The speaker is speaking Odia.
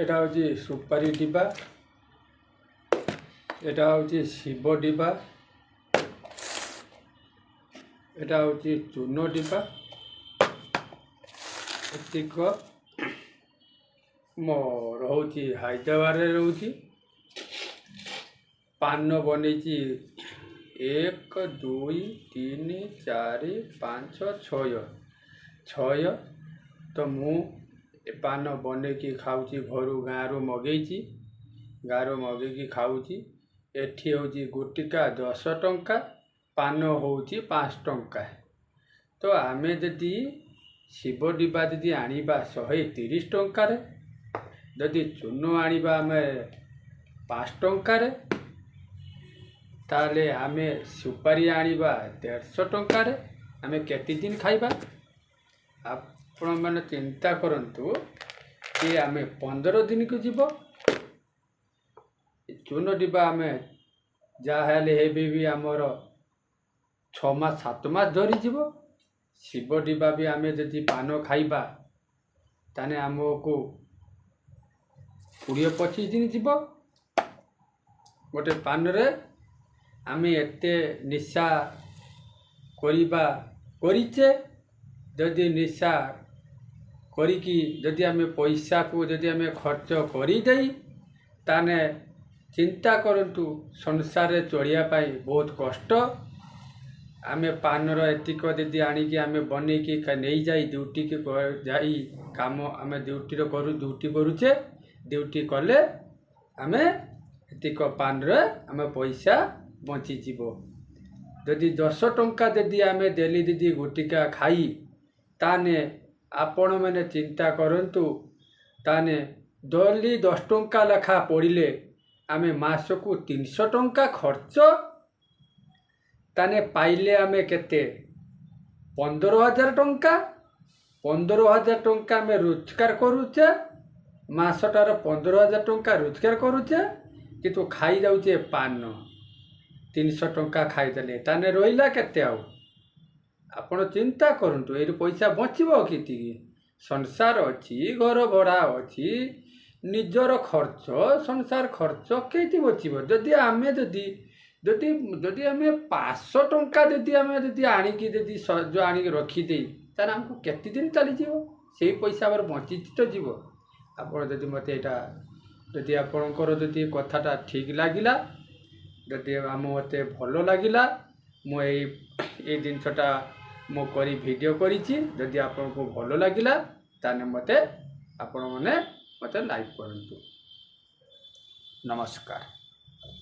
এটা হচ্ছে সুপারি ডিবা, এটা হচ্ছে শিব ডিবা, এটা হচ্ছে চূর্ণ ডিবা। ଏତିକ ମୋ ରହୁଛି ହାଇଦ୍ରାବାଦରେ ରହୁଛି। ପାନ ବନେଇଛି 1 2 3 4 5 6 ତ ମୁଁ ଏ ପାନ ବନେଇକି ଖାଉଛି ଘରୁ ଗାଁରୁ ମଗେଇଛି, ଗାଁରୁ ମଗେଇକି ଖାଉଛି। ଏଠି ହେଉଛି ଗୋଟିକା 10 ଟଙ୍କା, ପାନ ହେଉଛି 5 ଟଙ୍କା। ତ ଆମେ ଯଦି ଶିବ ଡିବା ଯଦି ଆଣିବା 130 ଟଙ୍କାରେ, ଯଦି ଚୂନ ଆଣିବା ଆମେ 5 ଟଙ୍କାରେ, ତାହେଲେ ଆମେ ସୁପାରି ଆଣିବା 150 ଟଙ୍କାରେ। ଆମେ କେତେ ଦିନ ଖାଇବା? ଆପଣମାନେ ଚିନ୍ତା କରନ୍ତୁ କି ଆମେ 15 ଦିନକୁ ଯିବ। ଚୂନ ଡିବା ଆମେ ଯାହା ହେଲେ ବି ଆମର 6 ମାସ 7 ମାସ ଧରିଯିବ। ଶିବ ଡିବା ବି ଆମେ ଯଦି ପାନ ଖାଇବା ତାହେଲେ ଆମକୁ 20-25 ଦିନ ଯିବ। ଗୋଟେ ପାନରେ ଆମେ ଏତେ ନିଶା କରିଛେ, ଯଦି ନିଶା କରିକି ଯଦି ଆମେ ପଇସାକୁ ଯଦି ଆମେ ଖର୍ଚ୍ଚ କରିଦେଇ, ତାହେଲେ ଚିନ୍ତା କରନ୍ତୁ ସଂସାରରେ ଚଳିବା ପାଇଁ ବହୁତ କଷ୍ଟ। ଆମେ ପାନର ଏତିକ ଯଦି ଆଣିକି ଆମେ ବନେଇକି ନେଇଯାଇ ଡ୍ୟୁଟିକି ଯାଇ କାମ ଆମେ ଡ୍ୟୁଟି କରୁଛେ। ଡ୍ୟୁଟି କଲେ ଆମେ ଏତିକ ପାନରେ ଆମେ ପଇସା ବଞ୍ଚିଯିବ। ଯଦି 10 ଟଙ୍କା ଯଦି ଆମେ ଡେଲି ଯଦି ଗୋଟିକା ଖାଇ, ତାହେଲେ ଆପଣମାନେ ଚିନ୍ତା କରନ୍ତୁ, ତାହେଲେ ଡେଲି 10 ଟଙ୍କା ଲେଖା ପଡ଼ିଲେ ଆମେ ମାସକୁ 300 ଟଙ୍କା ଖର୍ଚ୍ଚ, ତାହେଲେ ପାଇଲେ ଆମେ କେତେ? 15,000 ଟଙ୍କା। 15,000 ଟଙ୍କା ଆମେ ରୋଜଗାର କରୁଛେ, ମାସଟାର 15,000 ଟଙ୍କା ରୋଜଗାର କରୁଛେ, କିନ୍ତୁ ଖାଇଯାଉଛେ ପାନ 300 ଟଙ୍କା ଖାଇଦେଲେ, ତାହେଲେ ରହିଲା କେତେ? ଆଉ ଆପଣ ଚିନ୍ତା କରନ୍ତୁ, ଏଇଠି ପଇସା ବଞ୍ଚିବ କେତିକି? ସଂସାର ଅଛି, ଘର ଭଡ଼ା ଅଛି, ନିଜର ଖର୍ଚ୍ଚ, ସଂସାର ଖର୍ଚ୍ଚ କେମିତି ବଞ୍ଚିବ? ଯଦି ଆମେ 500 ଟଙ୍କା ଯଦି ଆଣିକି ଆଣିକି ରଖିଦେଇ, ତାହେଲେ ଆମକୁ କେତେ ଦିନ ଚାଲିଯିବ? ସେଇ ପଇସା ଆମର ବଞ୍ଚିଛି ତ ଯିବ। ଆପଣ ଯଦି ଯଦି ଆପଣଙ୍କର ଯଦି କଥାଟା ଠିକ୍ ଲାଗିଲା, ଯଦି ମୋତେ ଭଲ ଲାଗିଲା, ମୁଁ ଏଇ ଜିନିଷଟା ମୁଁ ଭିଡ଼ିଓ କରିଛି। ଯଦି ଆପଣଙ୍କୁ ଭଲ ଲାଗିଲା, ତାହେଲେ ଆପଣମାନେ ମୋତେ ଲାଇକ୍ କରନ୍ତୁ। ନମସ୍କାର।